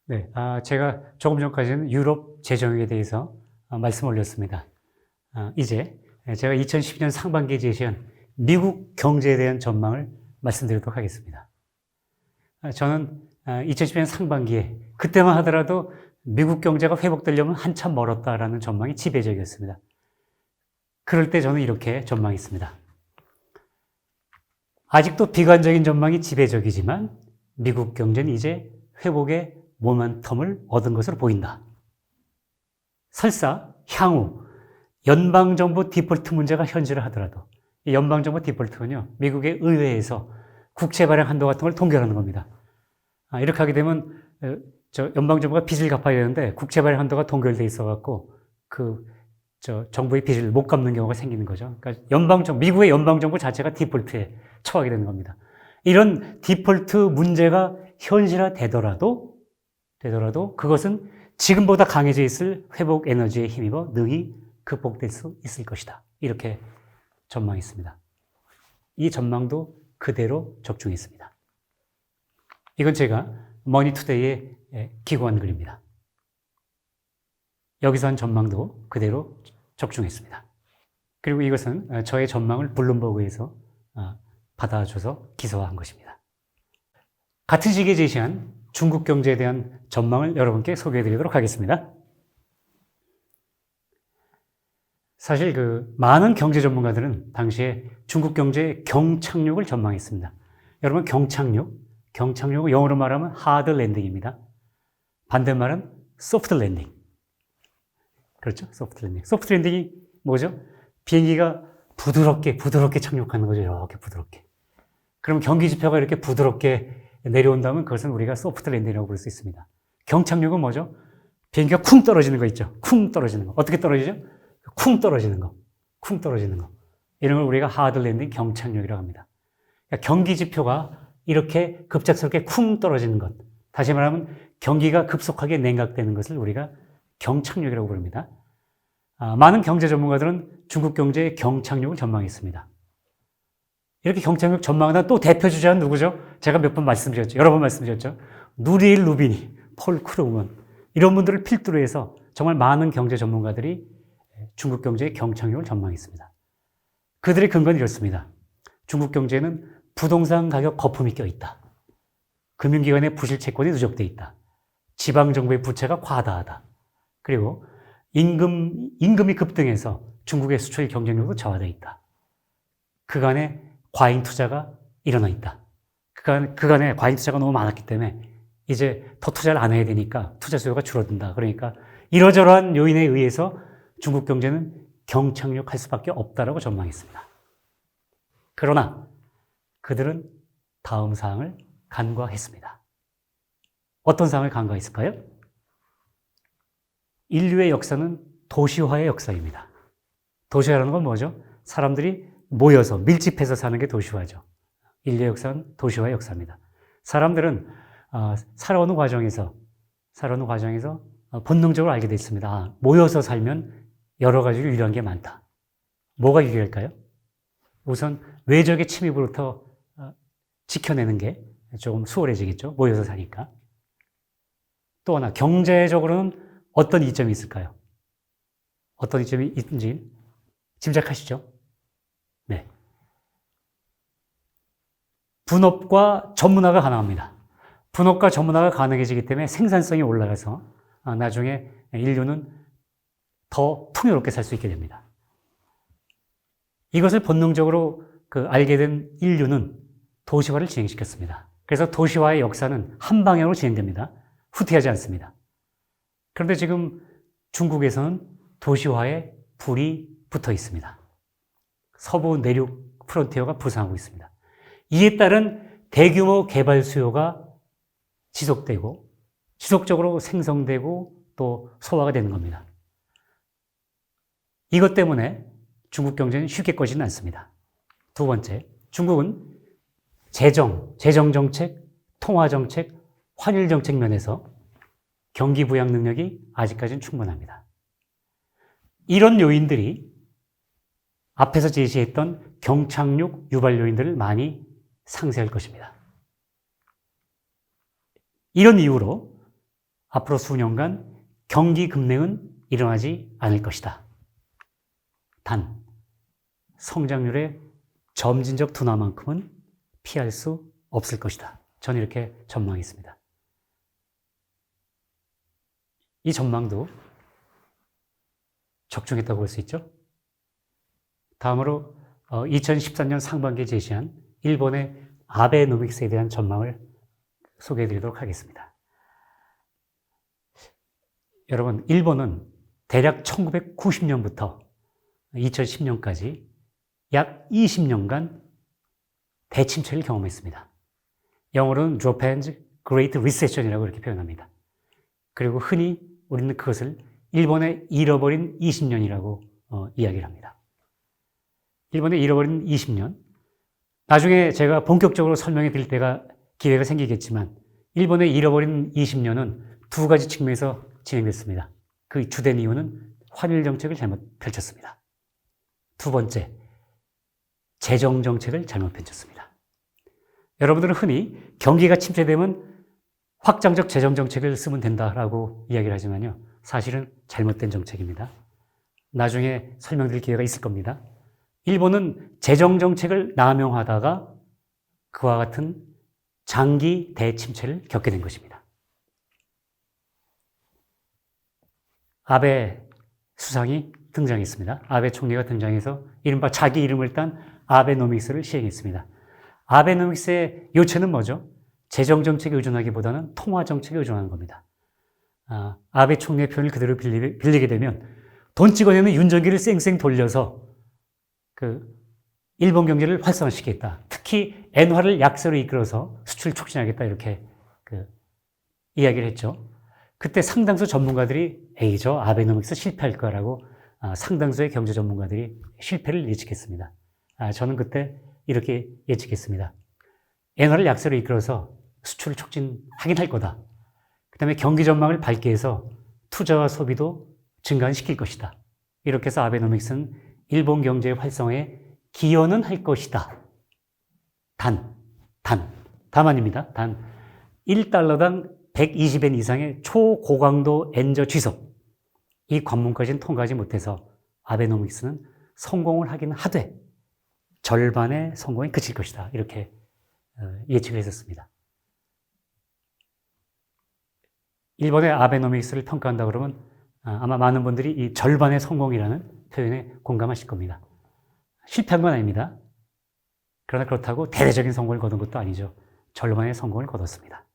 네, 제가 조금 전까지는 유럽 재정에 대해서 말씀을 올렸습니다. 이제 제가 2012년 상반기에 제시한 미국 경제에 대한 전망을 말씀드리도록 하겠습니다. 저는 2012년 상반기에 그때만 하더라도 미국 경제가 회복되려면 한참 멀었다라는 전망이 지배적이었습니다. 그럴 때 저는 이렇게 전망했습니다. 아직도 비관적인 전망이 지배적이지만 미국 경제는 이제 회복의 모멘텀을 얻은 것으로 보인다. 설사 향후 연방정부 디폴트 문제가 현실화하더라도 이 연방정부 디폴트는요, 미국의 의회에서 국채 발행 한도 같은 걸 동결하는 겁니다. 이렇게 하게 되면 연방정부가 빚을 갚아야 되는데 국채 발행 한도가 동결돼 있어갖고 정부의 빚을 못 갚는 경우가 생기는 거죠. 그러니까 미국의 연방정부 자체가 디폴트에 처하게 되는 겁니다. 이런 디폴트 문제가 현실화되더라도 그것은 지금보다 강해져 있을 회복 에너지에 힘입어 능히 극복될 수 있을 것이다. 이렇게 전망했습니다. 이 전망도 그대로 적중했습니다. 이건 제가 머니투데이에 기고한 글입니다. 여기서 한 전망도 그대로 적중했습니다. 그리고 이것은 저의 전망을 블룸버그에서 받아줘서 기사화한 것입니다. 같은 시기에 제시한 중국 경제에 대한 전망을 여러분께 소개해드리도록 하겠습니다. 사실 많은 경제 전문가들은 당시에 중국 경제의 경착륙을 전망했습니다. 여러분, 경착륙은 영어로 말하면 하드 랜딩입니다. 반대말은 소프트 랜딩. 그렇죠? 소프트 랜딩. 소프트 랜딩이 뭐죠? 비행기가 부드럽게 착륙하는 거죠. 이렇게 부드럽게. 그럼 경기 지표가 이렇게 부드럽게 내려온다면 그것은 우리가 소프트 랜딩이라고 부를 수 있습니다. 경착륙은 뭐죠? 비행기가 쿵 떨어지는 거 있죠? 쿵 떨어지는 거. 어떻게 떨어지죠? 쿵 떨어지는 거. 이런 걸 우리가 하드 랜딩 경착륙이라고 합니다. 그러니까 경기 지표가 이렇게 급작스럽게 쿵 떨어지는 것. 다시 말하면 경기가 급속하게 냉각되는 것을 우리가 경착륙이라고 부릅니다. 많은 경제 전문가들은 중국 경제의 경착륙을 전망했습니다. 이렇게 경착륙 전망하다 또 대표 주자는 누구죠? 제가 여러 번 말씀드렸죠. 누리일 루비니, 폴 크루먼 이런 분들을 필두로 해서 정말 많은 경제 전문가들이 중국 경제의 경착륙을 전망했습니다. 그들의 근거는 이렇습니다. 중국 경제는 부동산 가격 거품이 껴있다. 금융기관의 부실 채권이 누적돼 있다. 지방정부의 부채가 과다하다. 그리고 임금이 급등해서 중국의 수출 경쟁력도 저하되어 있다. 그간에 과잉 투자가 일어나 있다. 그간에 과잉 투자가 너무 많았기 때문에 이제 더 투자를 안 해야 되니까 투자 수요가 줄어든다. 그러니까 이러저러한 요인에 의해서 중국 경제는 경착륙할 수밖에 없다라고 전망했습니다. 그러나 그들은 다음 사항을 간과했습니다. 어떤 사항을 간과했을까요? 인류의 역사는 도시화의 역사입니다. 도시화라는 건 뭐죠? 사람들이 모여서 밀집해서 사는 게 도시화죠. 인류의 역사는 도시화의 역사입니다. 사람들은 살아오는 과정에서 본능적으로 알게 됐습니다. 모여서 살면 여러 가지로 유리한 게 많다. 뭐가 유리할까요? 우선 외적의 침입으로부터 지켜내는 게 조금 수월해지겠죠. 모여서 사니까. 또 하나, 경제적으로는 어떤 이점이 있을까요? 어떤 이점이 있는지 짐작하시죠? 네. 분업과 전문화가 가능합니다. 분업과 전문화가 가능해지기 때문에 생산성이 올라가서 나중에 인류는 더 풍요롭게 살 수 있게 됩니다. 이것을 본능적으로 알게 된 인류는 도시화를 진행시켰습니다. 그래서 도시화의 역사는 한 방향으로 진행됩니다. 후퇴하지 않습니다. 그런데 지금 중국에서는 도시화에 불이 붙어 있습니다. 서부 내륙 프론티어가 부상하고 있습니다. 이에 따른 대규모 개발 수요가 지속되고 지속적으로 생성되고 또 소화가 되는 겁니다. 이것 때문에 중국 경제는 쉽게 꺼지는 않습니다. 두 번째, 중국은 재정정책, 통화정책, 환율정책 면에서 경기 부양 능력이 아직까지는 충분합니다. 이런 요인들이 앞에서 제시했던 경착륙 유발 요인들을 많이 상쇄할 것입니다. 이런 이유로 앞으로 수년간 경기 급냉은 일어나지 않을 것이다. 단, 성장률의 점진적 둔화만큼은 피할 수 없을 것이다. 저는 이렇게 전망했습니다. 이 전망도 적중했다고 볼 수 있죠. 다음으로 2013년 상반기에 제시한 일본의 아베노믹스에 대한 전망을 소개해 드리도록 하겠습니다. 여러분, 일본은 대략 1990년부터 2010년까지 약 20년간 대침체를 경험했습니다. 영어로는 Japan's Great Recession이라고 이렇게 표현합니다. 그리고 흔히 우리는 그것을 일본의 잃어버린 20년이라고 이야기를 합니다. 일본의 잃어버린 20년. 나중에 제가 본격적으로 설명해 드릴 때가 기회가 생기겠지만 일본의 잃어버린 20년은 두 가지 측면에서 진행됐습니다. 그 주된 이유는 환율 정책을 잘못 펼쳤습니다. 두 번째, 재정 정책을 잘못 펼쳤습니다. 여러분들은 흔히 경기가 침체되면 확장적 재정 정책을 쓰면 된다라고 이야기를 하지만요. 사실은 잘못된 정책입니다. 나중에 설명드릴 기회가 있을 겁니다. 일본은 재정 정책을 남용하다가 그와 같은 장기 대침체를 겪게 된 것입니다. 아베 수상이 등장했습니다. 아베 총리가 등장해서 이른바 자기 이름을 딴 아베노믹스를 시행했습니다. 아베노믹스의 요체는 뭐죠? 재정 정책에 의존하기보다는 통화 정책에 의존하는 겁니다. 아베 총리의 표현을 그대로 빌리게 되면 돈 찍어내는 윤전기를 쌩쌩 돌려서 일본 경제를 활성화시키겠다. 특히 엔화를 약세로 이끌어서 수출 촉진하겠다. 이렇게 이야기를 했죠. 그때 상당수 전문가들이 저 아베노믹스 실패할 거라고 상당수의 경제 전문가들이 실패를 예측했습니다. 저는 그때 이렇게 예측했습니다. 엔화를 약세로 이끌어서 수출을 촉진하긴 할 거다. 그 다음에 경기 전망을 밝게 해서 투자와 소비도 증가시킬 것이다. 이렇게 해서 아베노믹스는 일본 경제의 활성화에 기여는 할 것이다. 다만입니다. 단 1달러당 120엔 이상의 초고강도 엔저 지속. 이 관문까지는 통과하지 못해서 아베노믹스는 성공을 하긴 하되 절반의 성공에 그칠 것이다. 이렇게 예측을 했었습니다. 일본의 아베노믹스를 평가한다 그러면 아마 많은 분들이 이 절반의 성공이라는 표현에 공감하실 겁니다. 실패한 건 아닙니다. 그러나 그렇다고 대대적인 성공을 거둔 것도 아니죠. 절반의 성공을 거뒀습니다.